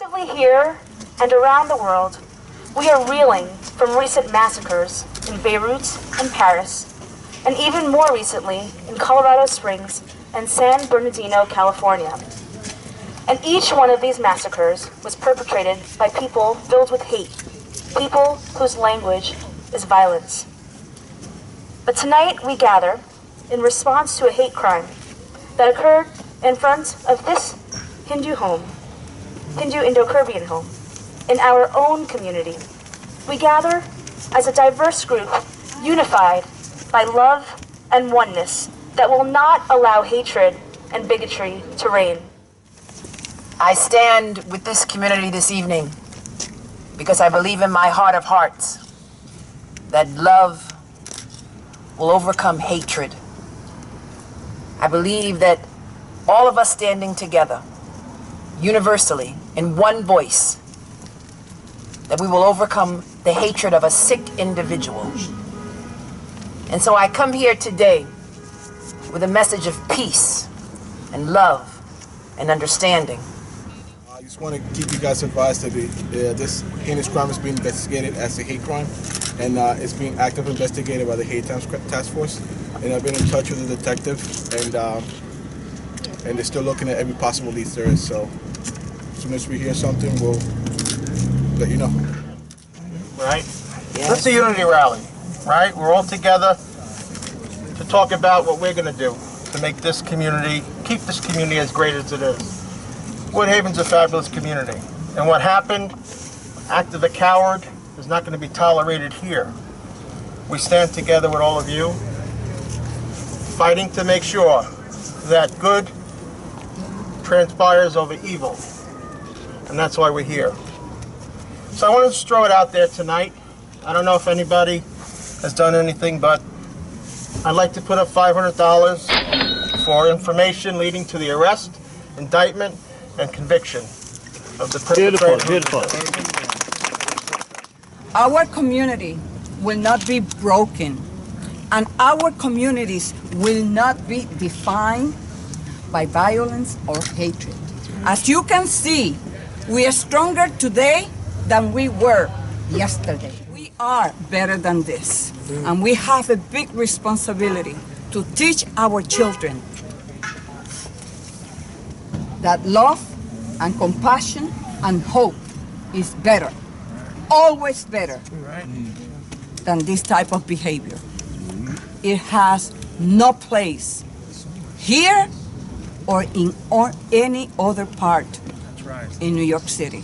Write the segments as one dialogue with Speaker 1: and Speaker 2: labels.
Speaker 1: Collectively here and around the world, we are reeling from recent massacres in Beirut and Paris, and even more recently in Colorado Springs and San Bernardino, California. And each one of these massacres was perpetrated by people filled with hate, people whose language is violence. But tonight we gather in response to a hate crime that occurred in front of this Hindu home, Hindu Indo-Carribean home, in our own community. We gather as a diverse group, unified by love and oneness that will not allow hatred and bigotry to reign.
Speaker 2: I stand with this community this evening because I believe in my heart of hearts that love will overcome hatred. I believe that all of us standing together, universally, in one voice, that we will overcome the hatred of a sick individual. And so I come here today with a message of peace and love and understanding.
Speaker 3: I just want to keep you guys advised that this heinous crime is being investigated as a hate crime, and it's being actively investigated by the Hate Task Force. And I've been in touch with the detective, and they're still looking at every possible lead there is. So as soon as we hear something, we'll let you know.
Speaker 4: Right? Yes. This is a unity rally, right? We're all together to talk about what we're going to do to make this community, keep this community as great as it is. Woodhaven's a fabulous community. And what happened, act of the coward, is not going to be tolerated here. We stand together with all of you, fighting to make sure that good transpires over evil. And that's why we're here. So I want to just throw it out there tonight. I don't know if anybody has done anything, but I'd like to put up $500 for information leading to the arrest, indictment, and conviction of the perpetrator.
Speaker 5: Beautiful.
Speaker 6: Our community will not be broken, and our communities will not be defined by violence or hatred. As you can see, we are stronger today than we were yesterday. We are better than this, and we have a big responsibility to teach our children that love and compassion and hope is better, always better, than this type of behavior. It has no place here or in any other part in New York City.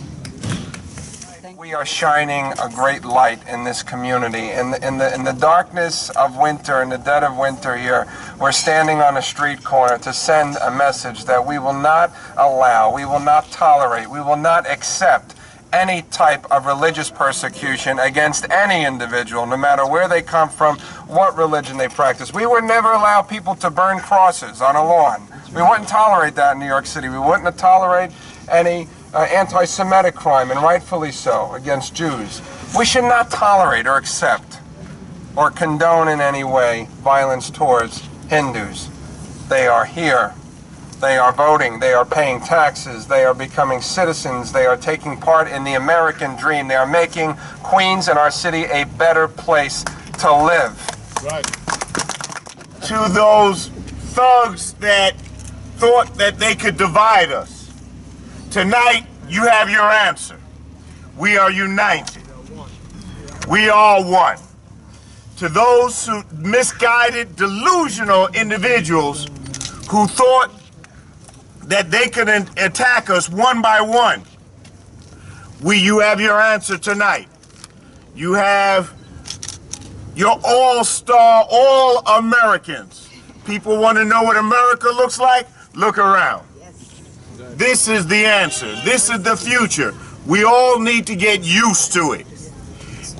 Speaker 7: We are shining a great light in this community. In the darkness of winter, in the dead of winter here, we're standing on a street corner to send a message that we will not allow, we will not tolerate, we will not accept any type of religious persecution against any individual, no matter where they come from, what religion they practice. We would never allow people to burn crosses on a lawn. We wouldn't tolerate that in New York City. We wouldn't tolerate any anti-Semitic crime, and rightfully so, against Jews. We should not tolerate or accept or condone in any way violence towards Hindus. They are here. They are voting. They are paying taxes. They are becoming citizens. They are taking part in the American dream. They are making Queens and our city a better place to live.
Speaker 3: Right.
Speaker 8: To those thugs that thought that they could divide us, tonight, you have your answer. We are united. We are one. To those who misguided, delusional individuals who thought that they could attack us one by one, you have your answer tonight. You have your all-star, all Americans. People want to know what America looks like? Look around. This is the answer. This is the future. We all need to get used to it.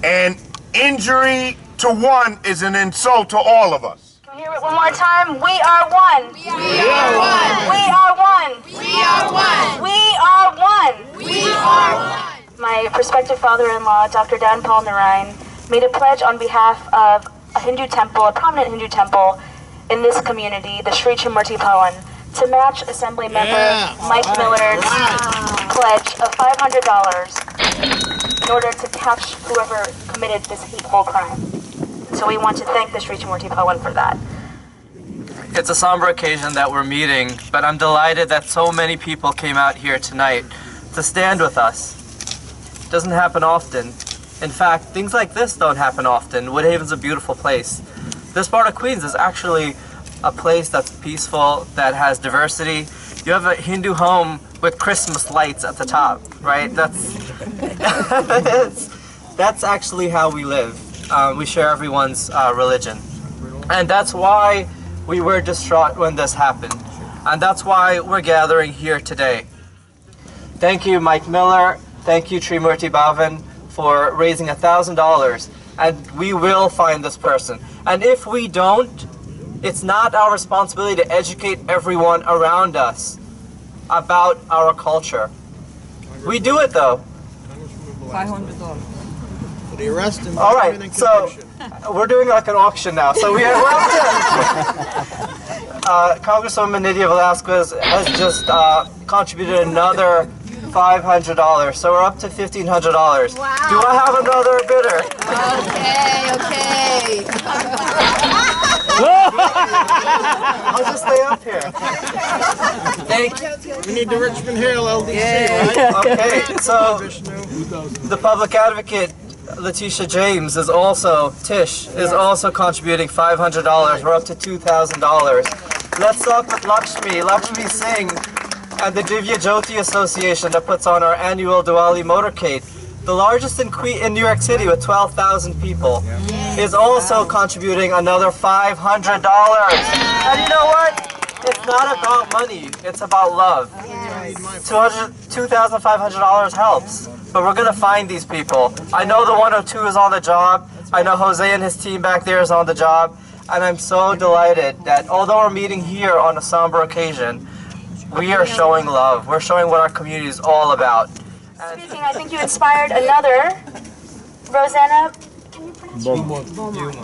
Speaker 8: And injury to one is an insult to all of us.
Speaker 1: Can we hear it one more time? We are one.
Speaker 9: We are one.
Speaker 1: We are one.
Speaker 9: We are one.
Speaker 1: We are one.
Speaker 9: We are one.
Speaker 1: My prospective father-in-law, Dr. Dan Paul Narayan, made a pledge on behalf of a Hindu temple, a prominent Hindu temple in this community, the Sri Chimurti Bhawan, to match Assembly Member Mike Miller's pledge of $500 in order to catch whoever committed this hateful crime. So we want to thank the Sri Chimurti Pawan for that.
Speaker 5: It's a somber occasion that we're meeting, but I'm delighted that so many people came out here tonight to stand with us. It doesn't happen often. In fact, things like this don't happen often. Woodhaven's a beautiful place. This part of Queens is actually a place that's peaceful, that has diversity. You have a Hindu home with Christmas lights at the top, right? That's actually how we live. We share everyone's religion. And that's why we were distraught when this happened. And that's why we're gathering here today. Thank you, Mike Miller. Thank you, Trimurti Bhavan, for raising $1,000. And we will find this person. And if we don't, it's not our responsibility to educate everyone around us about our culture. We do it though.
Speaker 6: $500.
Speaker 4: For the arrest and
Speaker 5: All right, so we're doing like an auction now. So we're up to Congresswoman Nydia Velazquez has just contributed another $500, so we're up to $1,500.
Speaker 9: Wow.
Speaker 5: Do I have another bidder?
Speaker 9: Okay.
Speaker 5: I'll just stay up here. Thank you.
Speaker 4: We need the Richmond Hill LDC, right?
Speaker 5: Okay, so
Speaker 4: Vishnu.
Speaker 5: the public advocate Letitia James is also also contributing $500. We're up to $2,000. Let's talk with Lakshmi Singh, and the Divya Jyoti Association that puts on our annual Diwali motorcade, the largest in New York City with 12,000 people, is also contributing another $500. And you know what? It's not about money, it's about love. $2,500 helps, but we're gonna find these people. I know the 102 is on the job. I know Jose and his team back there is on the job. And I'm so delighted that although we're meeting here on a somber occasion, we are showing love. We're showing what our community is all about.
Speaker 1: Speaking, I think you inspired another, Rosanna, can you pronounce her name?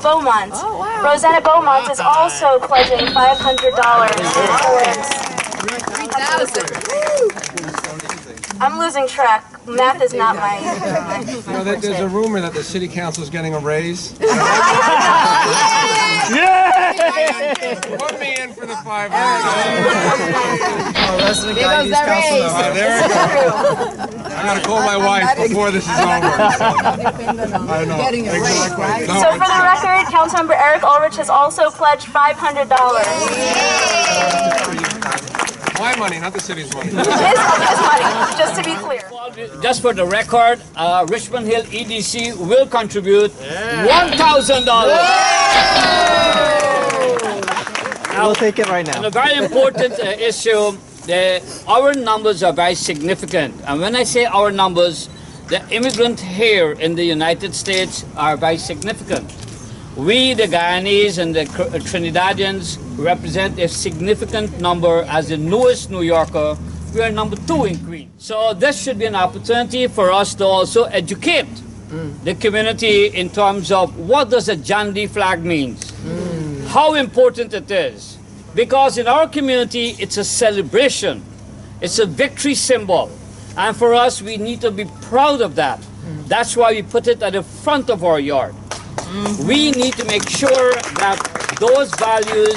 Speaker 1: Beaumont.
Speaker 9: Oh, wow.
Speaker 1: Rosanna Beaumont is also pledging $500 towards.
Speaker 9: 3,000.
Speaker 1: I'm losing track. Math is not my.
Speaker 7: You know, there's a rumor that the city council is getting a raise. Put me in for the $500.
Speaker 5: Resident
Speaker 9: There goes that raise.
Speaker 7: There it goes. I gotta call my wife before this is over. I know.
Speaker 6: Getting a raise, right?
Speaker 1: So for the record, Councilmember Eric Ulrich has also pledged $500.
Speaker 7: My money, not the city's money.
Speaker 1: His money, just to be clear.
Speaker 10: Just for the record, Richmond Hill EDC will contribute $1,000.
Speaker 5: We'll take it right now.
Speaker 10: And a very important issue, our numbers are very significant. And when I say our numbers, the immigrants here in the United States are very significant. We, the Guyanese and the Trinidadians, represent a significant number. As the newest New Yorker, we are number 2 in Queens. So this should be an opportunity for us to also educate the community in terms of what does a Jhandi flag means, how important it is. Because in our community, it's a celebration. It's a victory symbol. And for us, we need to be proud of that. That's why we put it at the front of our yard. We need to make sure that those values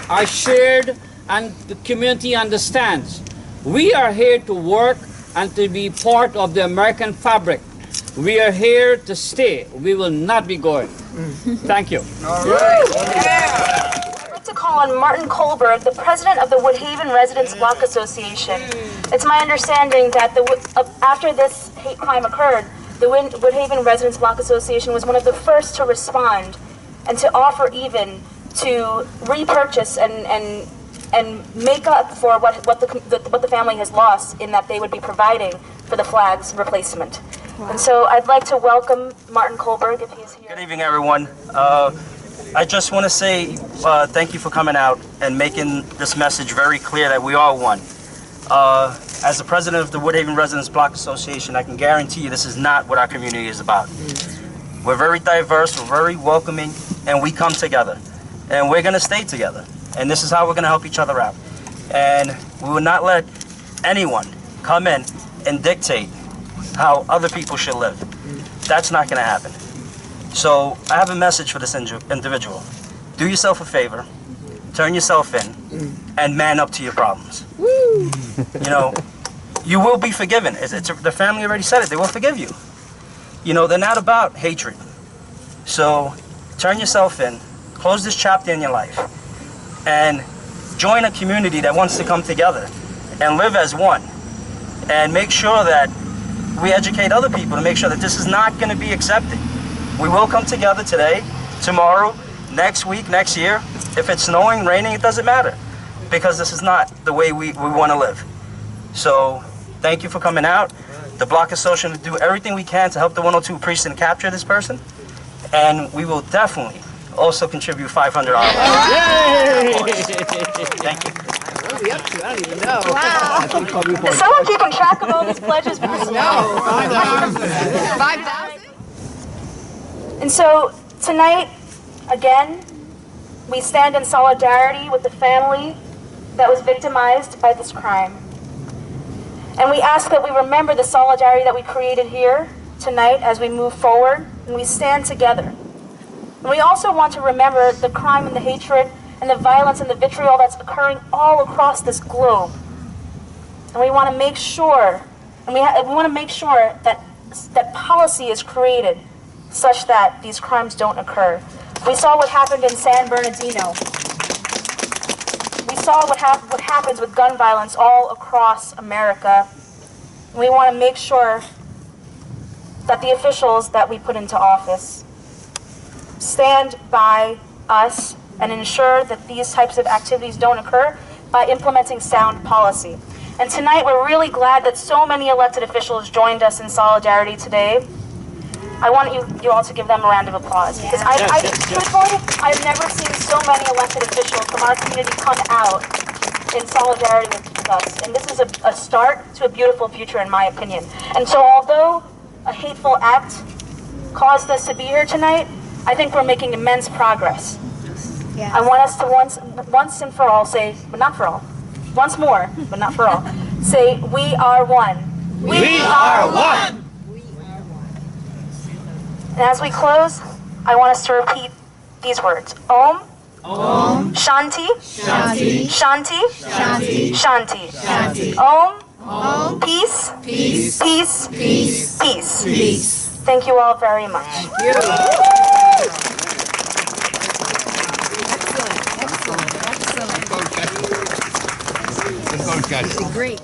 Speaker 10: are shared and the community understands. We are here to work and to be part of the American fabric. We are here to stay. We will not be going. Thank you.
Speaker 1: I'd like to call on Martin Colberg, the president of the Woodhaven Residents Block Association. It's my understanding that after this hate crime occurred, the Woodhaven Residents Block Association was one of the first to respond and to offer even to repurchase and make up for what the family has lost, in that they would be providing for the flag's replacement. Wow. And so I'd like to welcome Martin Colberg if he is here.
Speaker 11: Good evening, everyone. I just want to say thank you for coming out and making this message very clear that we are one. As the president of the Woodhaven Residents Block Association, I can guarantee you this is not what our community is about. We're very diverse, we're very welcoming, and we come together. And we're going to stay together. And this is how we're going to help each other out. And we will not let anyone come in and dictate how other people should live. That's not going to happen. So I have a message for this individual. Do yourself a favor, turn yourself in, and man up to your problems. You know, you will be forgiven. The family already said it. They will forgive you. You know, they're not about hatred. So turn yourself in, close this chapter in your life, and join a community that wants to come together and live as one. And make sure that we educate other people to make sure that this is not going to be accepted. We will come together today, tomorrow, next week, next year. If it's snowing, raining, it doesn't matter, because this is not the way we want to live. So thank you for coming out. The Block Association will do everything we can to help the 102 Precinct capture this person, and we will definitely also contribute $500. Thank you.
Speaker 9: What are we up to? I don't even know.
Speaker 1: Wow. Is someone keeping track of all these pledges?
Speaker 9: No. 5,000?
Speaker 1: And so tonight, again, we stand in solidarity with the family that was victimized by this crime. And we ask that we remember the solidarity that we created here tonight as we move forward and we stand together. And we also want to remember the crime and the hatred and the violence and the vitriol that's occurring all across this globe. And we want to make sure, we want to make sure that policy is created such that these crimes don't occur. We saw what happened in San Bernardino. We saw what happens with gun violence all across America. And we want to make sure that the officials that we put into office stand by us and ensure that these types of activities don't occur by implementing sound policy. And tonight we're really glad that so many elected officials joined us in solidarity today. I want you all to give them a round of applause, because truthfully, I've never seen so many elected officials from our community come out in solidarity with us. And this is a start to a beautiful future, in my opinion. And so although a hateful act caused us to be here tonight, I think we're making immense progress.
Speaker 9: Yes.
Speaker 1: I want us to once and for all say, but not for all, once more, but not for all, say, we are one.
Speaker 10: We are one.
Speaker 1: And as we close, I want us to repeat these words. Om.
Speaker 9: Om.
Speaker 1: Shanti.
Speaker 9: Shanti.
Speaker 1: Shanti.
Speaker 9: Shanti.
Speaker 1: Shanti.
Speaker 9: Shanti.
Speaker 1: Om.
Speaker 9: Om.
Speaker 1: Peace.
Speaker 9: Peace.
Speaker 1: Peace.
Speaker 9: Peace.
Speaker 1: Peace.
Speaker 9: Peace.
Speaker 1: Thank you all very much.
Speaker 9: Excellent. Excellent. Excellent.
Speaker 3: Let's go, guys.
Speaker 9: Great.